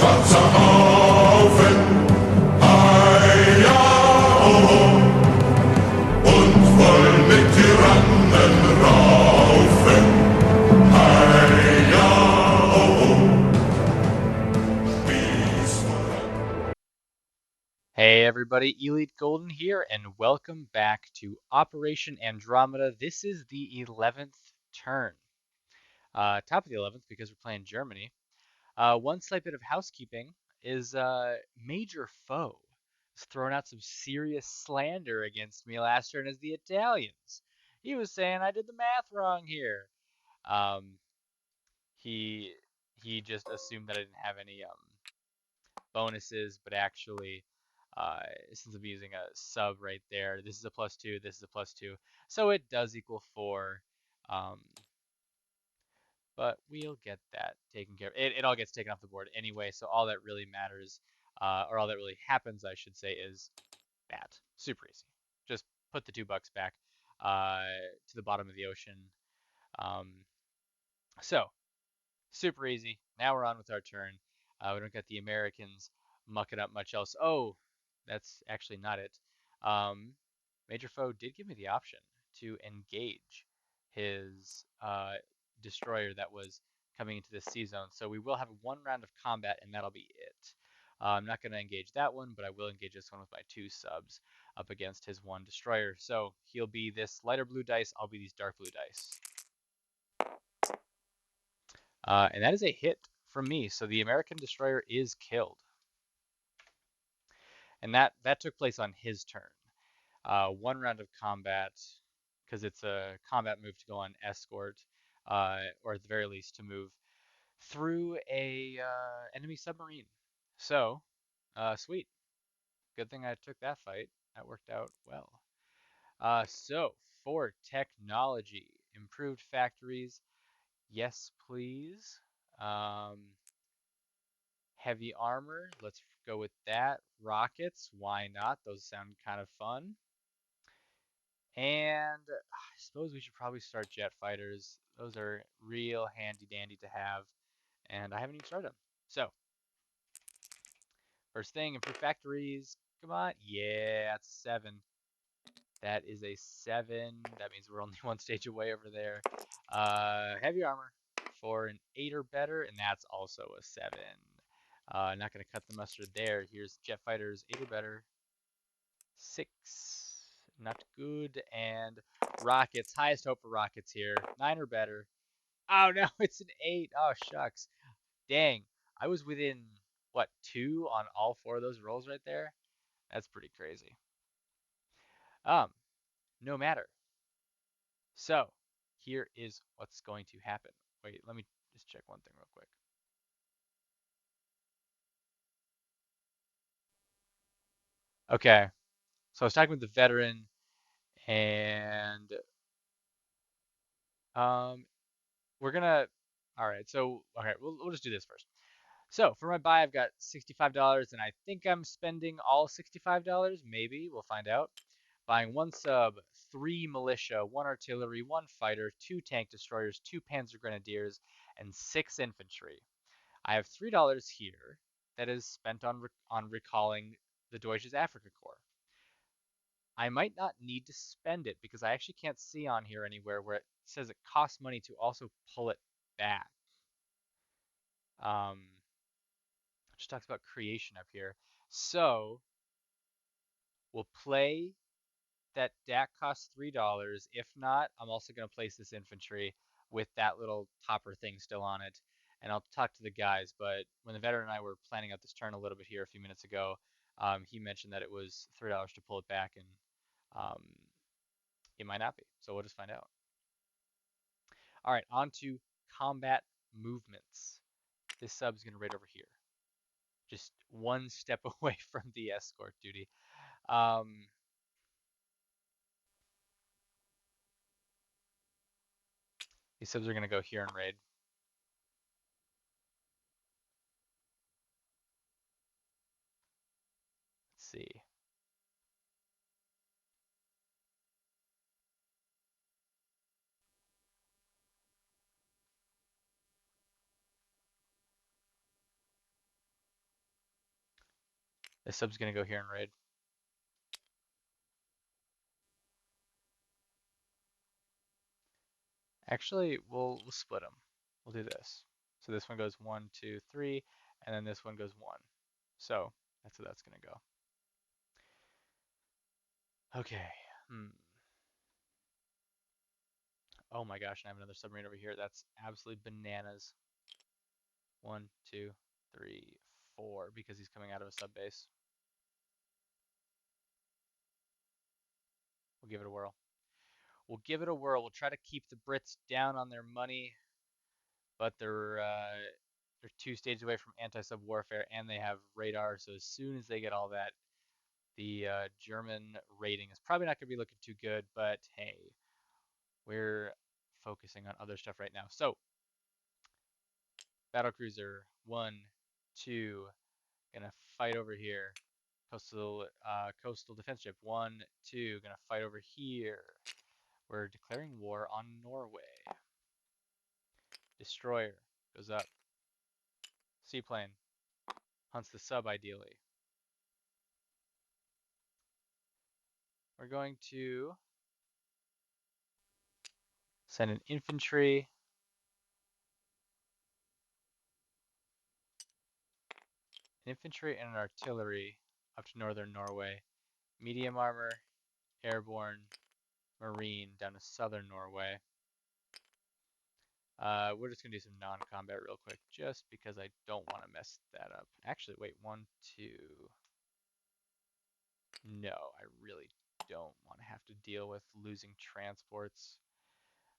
schwarzer Haufen, ja, oh, und voll mit Tyrannen raufen, ja, oh, wie's voran. Hey everybody, Elite Golden here, and welcome back to Operation Andromeda. This is the 11th turn. Top of the 11th because we're playing Germany. One slight bit of housekeeping is Major Foe has thrown out some serious slander against me last turn as the Italians. He was saying I did the math wrong here. Um, he he just assumed that I didn't have any bonuses, but actually, uh, since I'm using a sub right there, this is a +2, this is a +2, so it does equal 4. Um, but we'll get that taken care of. It all gets taken off the board anyway, so all that really matters, or all that really happens, I should say, is that. Super easy. Just put the $2 back to the bottom of the ocean. Um, so, super easy. Now we're on with our turn. We don't got the Americans mucking up much else. Oh, that's actually not it. Um, Major Foe did give me the option to engage his destroyer that was coming into this sea zone. So we will have one round of combat, and that'll be it. I'm not going to engage that one, but I will engage this one with my 2 subs up against his 1 destroyer. So he'll be this lighter blue dice. I'll be these dark blue dice. And that is a hit from me. So the American destroyer is killed. And that took place on his turn. One round of combat, because it's a combat move to go on escort, or at the very least to move through a enemy submarine. So, sweet. Good thing I took that fight. That worked out well. So, for technology, improved factories, yes, please. Heavy armor, let's go with that. Rockets, why not? Those sound kind of fun. And I suppose we should probably start jet fighters. Those are real handy dandy to have, and I haven't even started them. So, first thing, improve factories. Come on. Yeah, that's a 7. That is a 7. That means we're only 1 stage away over there. Heavy armor for an 8 or better, and that's also a 7. Not going to cut the mustard there. Here's jet fighters, 8 or better. 6, not good. And rockets, highest hope for rockets here. 9 or better. Oh no, it's an 8. Oh shucks. Dang, I was within, what, 2 on all 4 of those rolls right there? That's pretty crazy. No matter. So, here is what's going to happen. Wait, let me just check one thing real quick. Okay, so I was talking with the veteran, and um, we're gonna. All right, so okay, we'll just do this first. So for my buy, I've got $65, and I think I'm spending all $65. Maybe we'll find out. Buying 1 sub, 3 militia, 1 artillery, 1 fighter, 2 tank destroyers, 2 panzer grenadiers, and 6 infantry. I have $3 here that is spent on recalling the Deutsches Afrika Korps. I might not need to spend it because I actually can't see on here anywhere where it says it costs money to also pull it back. Um, just talks about creation up here. So we'll play that DAC costs $3. If not, I'm also going to place this infantry with that little topper thing still on it. And I'll talk to the guys, but when the veteran and I were planning out this turn a little bit here a few minutes ago, he mentioned that it was $3 to pull it back, and um, it might not be. So we'll just find out. All right, on to combat movements. This sub's going to right over here. Just 1 step away from the escort duty. These subs are going to go here and raid. Let's see. This sub's gonna go here and raid. Actually, we'll split them. We'll do this. So this one goes 1, 2, 3, and then this one goes 1. So that's how that's gonna go. Okay. Hmm. Oh my gosh, and I have another submarine over here. That's absolutely bananas. 1, 2, 3, 4, because he's coming out of a sub base. We'll give it a whirl. We'll give it a whirl. We'll try to keep the Brits down on their money, but they're 2 stages away from anti-sub warfare, and they have radar. So as soon as they get all that, the German rating is probably not going to be looking too good. But hey, we're focusing on other stuff right now. So battlecruiser 1, 2, gonna fight over here. Coastal defense ship 1, 2, gonna fight over here. We're declaring war on Norway. Destroyer goes up. Seaplane hunts the sub ideally. We're going to send an infantry and an artillery up to northern Norway. Medium armor, airborne, marine down to southern Norway. We're just gonna do some non-combat real quick, just because I don't want to mess that up. Actually, wait, 1, 2. No, I really don't want to have to deal with losing transports.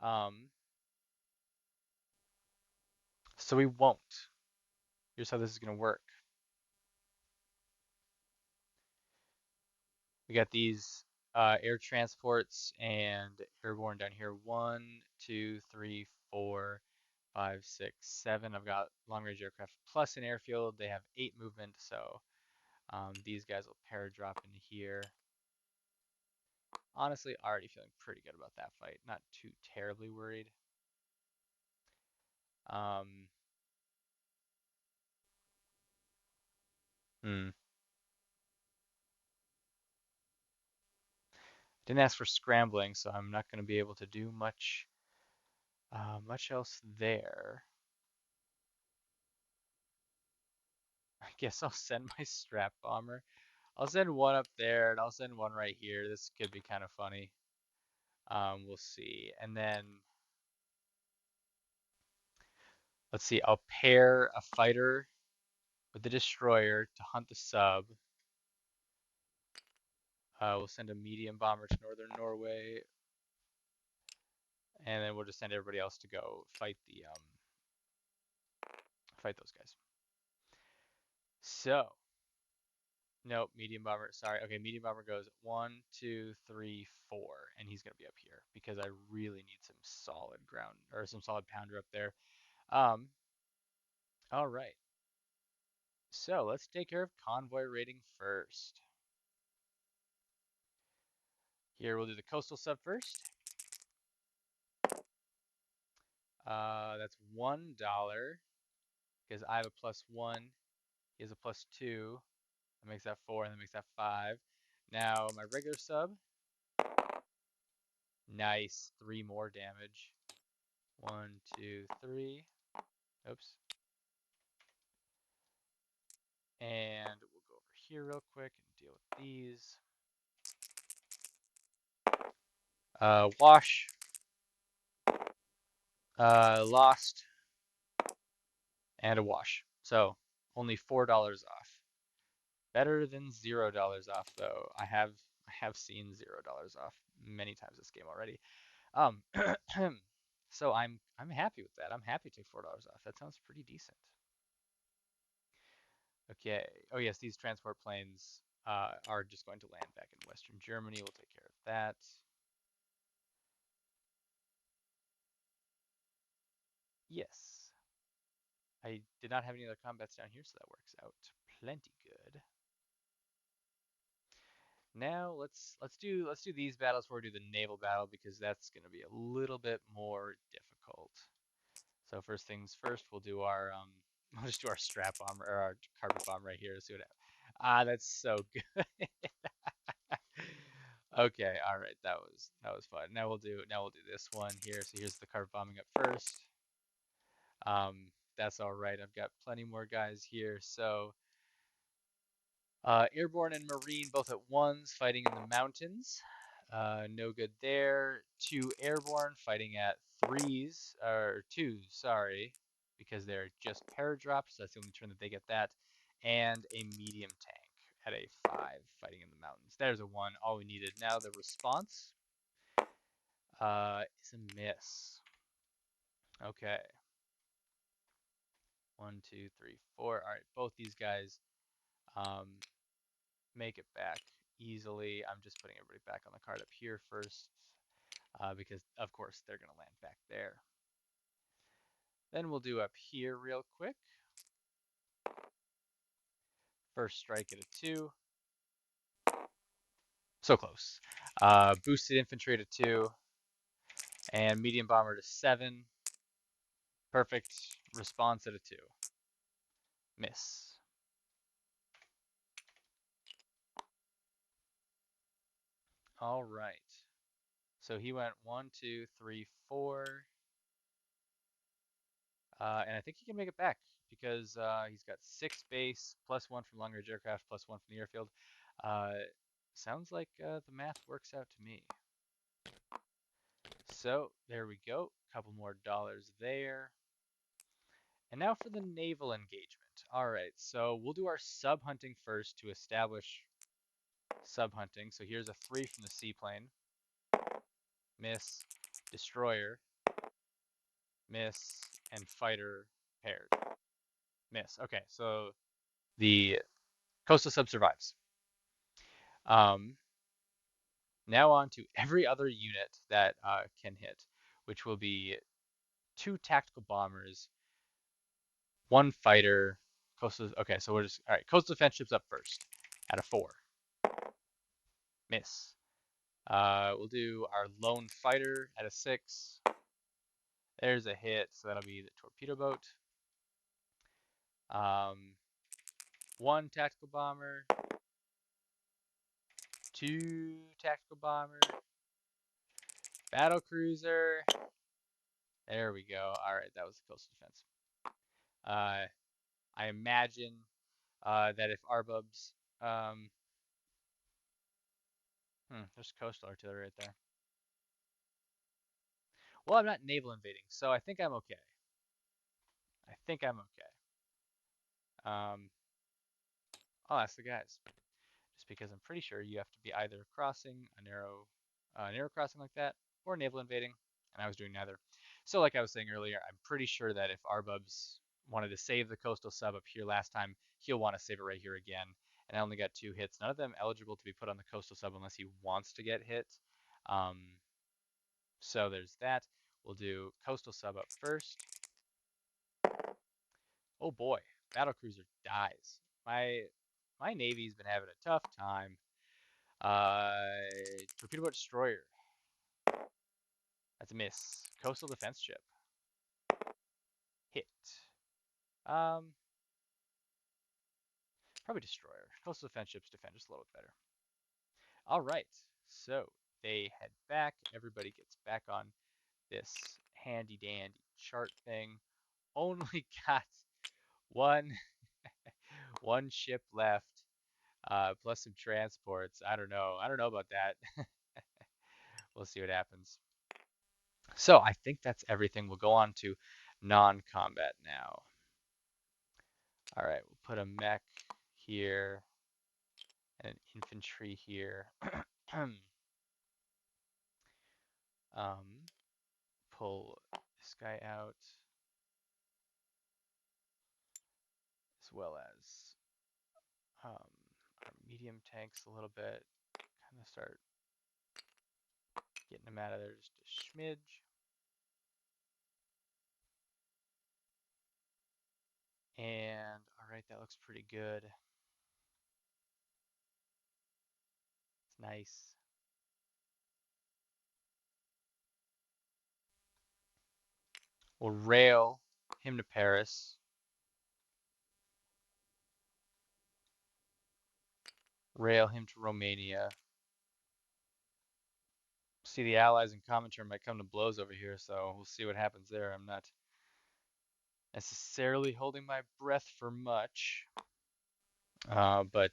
Um, so we won't. Here's how this is gonna work. We got these air transports and airborne down here. 1, 2, 3, 4, 5, 6, 7. I've got long range aircraft plus an airfield. They have 8 movement, so these guys will paradrop into here. Honestly, already feeling pretty good about that fight. Not too terribly worried. Um, hmm. Didn't ask for scrambling, so I'm not going to be able to do much else there. I guess I'll send my strap bomber. I'll send one up there, and I'll send one right here. This could be kind of funny. We'll see. And then let's see. I'll pair a fighter with the destroyer to hunt the sub. We'll send a medium bomber to northern Norway, and then we'll just send everybody else to go fight those guys. So, nope, medium bomber. Sorry. Okay, medium bomber goes 1, 2, 3, 4, and he's gonna be up here because I really need some solid ground or some solid pounder up there. Um, all right. So let's take care of convoy rating first. Here we'll do the coastal sub first. That's $1 because I have a +1. He has a +2. That makes that 4, and that makes that 5. Now my regular sub. Nice, 3 more damage. 1, 2, 3. Oops. And we'll go over here real quick and deal with these. Wash. Lost. And a wash. So only $4 off. Better than $0 off though. I have seen $0 off many times this game already. Um, so I'm happy with that. I'm happy to take $4 off. That sounds pretty decent. Okay. Oh yes, these transport planes are just going to land back in Western Germany. We'll take care of that. Yes. I did not have any other combats down here, so that works out plenty good. Now let's do these battles before we do the naval battle because that's going to be a little bit more difficult. So first things first, we'll do our we'll just do our strap bomber or our carpet bomb right here to see what happens. Ah, that's so good. Okay, all right, that was fun. Now we'll do this one here. So here's the cart bombing up first. That's all right. I've got plenty more guys here. So airborne and marine both at ones, fighting in the mountains. No good there. Two airborne fighting at threes, or twos, sorry, because they're just paradrops. So that's the only turn that they get that. And a medium tank at a five, fighting in the mountains. There's a one, all we needed. Now the response is a miss. Okay. One, two, three, four. All right, both these guys um, make it back easily. I'm just putting everybody back on the card up here first because, of course, they're going to land back there. Then we'll do up here real quick. First strike at a two. So close. Boosted infantry to two. And medium bomber to seven. Perfect response at a two. Miss. All right. So he went one, two, three, four. And I think he can make it back because he's got six base, plus one from long range aircraft, plus one from the airfield. Uh, sounds like the math works out to me. So there we go. A couple more dollars there. And now for the naval engagement. All right, so we'll do our sub hunting first to establish sub hunting. So here's a three from the seaplane. Miss, destroyer, miss, and fighter paired. Miss. Okay, so the coastal sub survives. Um, now on to every other unit that can hit, which will be two tactical bombers, one fighter, coastal. Okay, so we're just all right. Coastal defense ships up first at a four. Miss. We'll do our lone fighter at a six. There's a hit, so that'll be the torpedo boat. Um, one tactical bomber, two tactical bomber, battle cruiser. There we go. All right, that was the coastal defense. I imagine that if Arbubs, um, there's coastal artillery right there. Well, I'm not naval invading, so I think I'm okay. I think I'm okay. I'll ask the guys, just because I'm pretty sure you have to be either crossing a narrow crossing like that, or naval invading, and I was doing neither. So, like I was saying earlier, I'm pretty sure that if Arbubs wanted to save the coastal sub up here last time, he'll want to save it right here again. And I only got two hits, none of them eligible to be put on the coastal sub unless he wants to get hit. Um, so there's that. We'll do coastal sub up first. Oh boy, battle cruiser dies. My navy's been having a tough time. Torpedo boat destroyer. That's a miss. Coastal defense ship. Hit. Um, Probably destroyer. Coastal defense ships defend just a little bit better. All right, so they head back. Everybody gets back on this handy dandy chart thing. Only got one one ship left, plus some transports. I don't know. I don't know about that. We'll see what happens. So I think that's everything. We'll go on to non-combat now. All right, we'll put a mech here and an infantry here. Pull this guy out as well as our medium tanks a little bit. Kind of start getting them out of there just a smidge. And all right, that looks pretty good. It's nice. We'll rail him to Paris. Rail him to Romania. See, the allies in Comintern might come to blows over here, so we'll see what happens there. I'm not necessarily holding my breath for much, but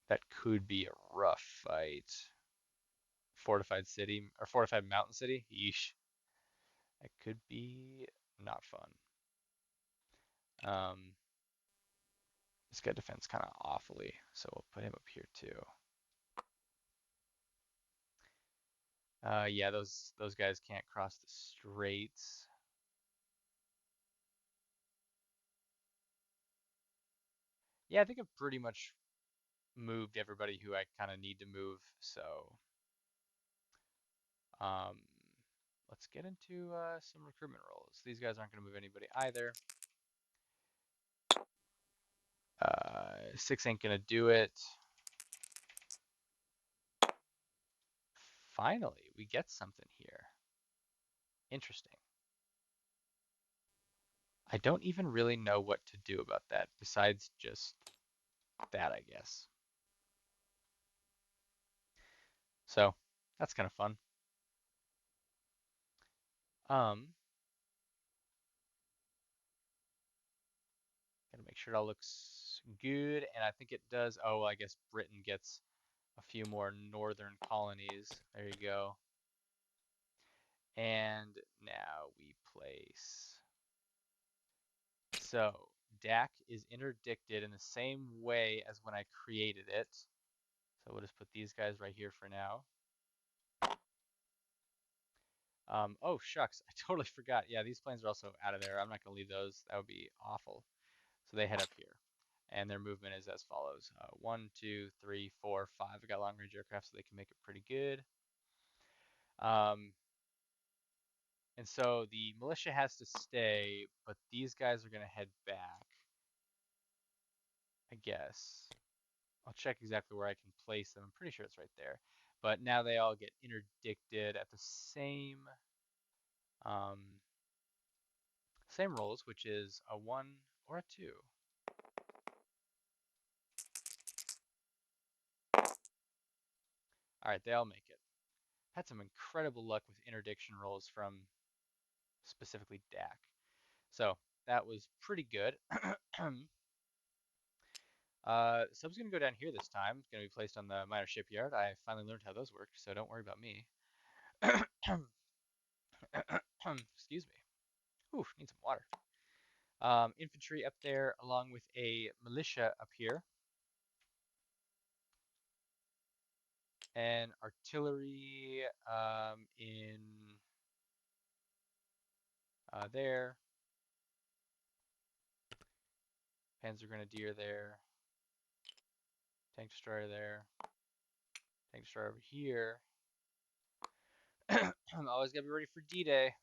that could be a rough fight. Fortified city, or fortified mountain city? Yeesh. That could be not fun. This guy defends kind of awfully, so we'll put him up here too. Yeah, those guys can't cross the straits. Yeah, I think I've pretty much moved everybody who I kind of need to move. So um, let's get into some recruitment roles. These guys aren't going to move anybody either. 6 ain't going to do it. Finally, we get something here. Interesting. I don't even really know what to do about that besides just that, I guess. So that's kind of fun. Um, Gotta make sure it all looks good, and I think it does. Oh, well, I guess Britain gets a few more northern colonies. There you go. And now we place. So DAC is interdicted in the same way as when I created it. So we'll just put these guys right here for now. Oh, shucks, I totally forgot. Yeah, these planes are also out of there. I'm not going to leave those. That would be awful. So they head up here. And their movement is as follows. 1, 2, 3, 4, 5. We got long range aircraft, so they can make it pretty good. Um, and so the militia has to stay, but these guys are going to head back, I guess. I'll check exactly where I can place them. I'm pretty sure it's right there. But now they all get interdicted at the um, same rolls, which is a 1 or a 2. All right, they all make it. Had some incredible luck with interdiction rolls from specifically DAC. So that was pretty good. Sub's going to go down here this time. It's going to be placed on the minor shipyard. I finally learned how those work, so don't worry about me. Excuse me. Ooh, need some water. Infantry up there along with a militia up here. And artillery in there. Panzer Grenadier there. Tank destroyer there. Tank destroyer over here. I'm always gotta be ready for D-Day.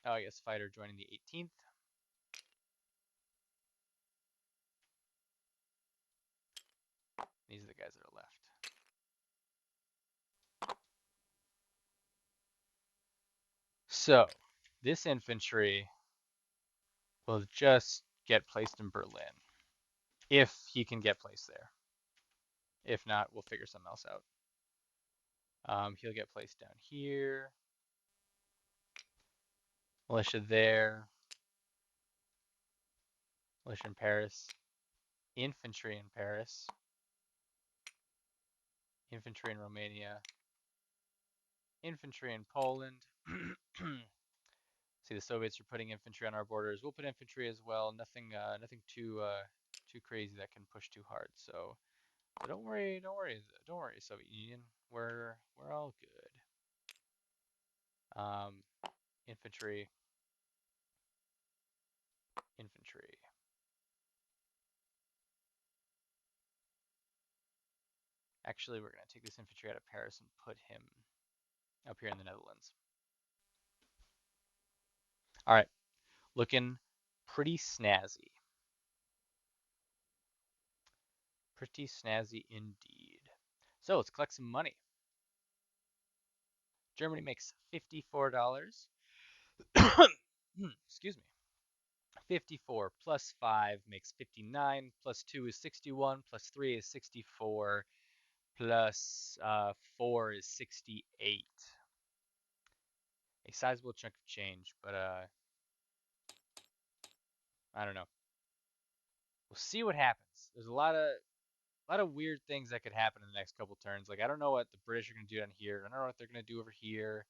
Oh, yes, fighter joining the 18th. These are the guys that are left. So, this infantry will just get placed in Berlin. If he can get placed there. If not, we'll figure something else out. He'll get placed down here. Militia there. Militia in Paris. Infantry in Paris. Infantry in Romania. Infantry in Poland. See, the Soviets are putting infantry on our borders. We'll put infantry as well. Nothing too crazy that can push too hard. So don't worry, Soviet Union. We're all good. Infantry, infantry. Actually, we're gonna take this infantry out of Paris and put him up here in the Netherlands. All right, looking pretty snazzy. Pretty snazzy indeed. So let's collect some money. Germany makes $54. Excuse me. 54 plus 5 makes 59, plus 2 is 61, plus 3 is 64, plus 4 is 68. A sizable chunk of change, but I don't know. We'll see what happens. There's a lot of weird things that could happen in the next couple turns. Like I don't know what the British are going to do down here. I don't know what they're going to do over here.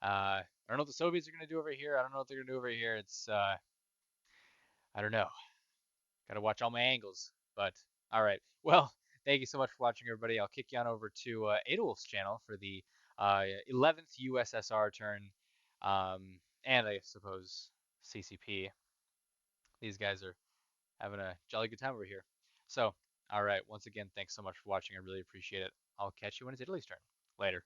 I don't know what the Soviets are going to do over here. I don't know what they're going to do over here. It's I don't know. Got to watch all my angles. But all right. Well, thank you so much for watching, everybody. I'll kick you on over to Adolf's channel for the 11th USSR turn, and I suppose CCP. These guys are having a jolly good time over here. So, all right. Once again, thanks so much for watching. I really appreciate it. I'll catch you when it's Italy's turn. Later.